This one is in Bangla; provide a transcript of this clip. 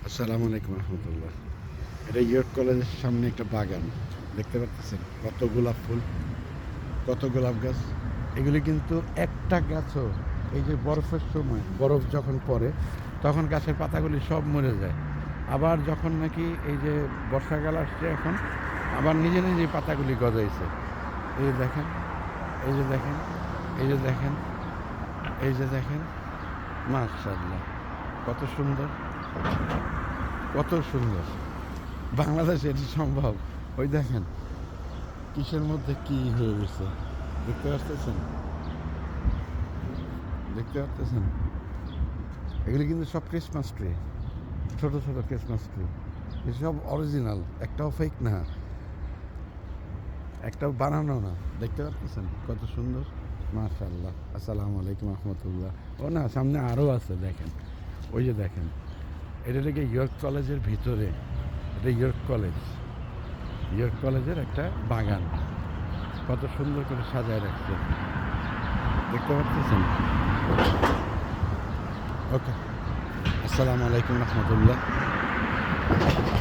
আসসালামু আলাইকুম রহমতুল্লাহ। এটা ইয়র্ক কলেজের সামনে একটা বাগান দেখতে পাচ্ছেন, কত গোলাপ ফুল, কত গোলাপ গাছ। এগুলি কিন্তু একটা গাছও, এই যে বরফের সময় বরফ যখন পড়ে তখন গাছের পাতাগুলি সব মরে যায়। আবার যখন নাকি এই যে বর্ষাকাল আসছে এখন, আবার নিজে নিজেই পাতাগুলি গজাইছে। এই যে দেখেন, এই যে দেখেন, এই যে দেখেন, এই যে দেখেন, মাশাআল্লাহ, কত সুন্দর, কত সুন্দর। বাংলাদেশে এটি সম্ভব? ওই দেখেন কিসের মধ্যে কি হয়ে গেছে, দেখতে পাচ্ছেন, দেখতে পাচ্ছেন। এগুলি কিন্তু সব ক্রিসমাস ট্রি, ছোট ছোট ক্রিসমাস ট্রি। এসব অরিজিনাল, একটাও ফেক না, একটাও বানানো না। দেখতে পাচ্ছেন কত সুন্দর, মাশাআল্লাহ। আসসালামু আলাইকুম রহমতুল্লাহ। ও না, সামনে আরও আছে, দেখেন, ওই যে দেখেন, এটা থেকে ইয়র্ক কলেজের ভিতরে, এটা ইয়র্ক কলেজ, ইয়র্ক কলেজের একটা বাগান, কত সুন্দর করে সাজায় রাখছে, দেখতে পাচ্ছেন। ওকে, আসসালামু আলাইকুম রহমতুল্লাহ।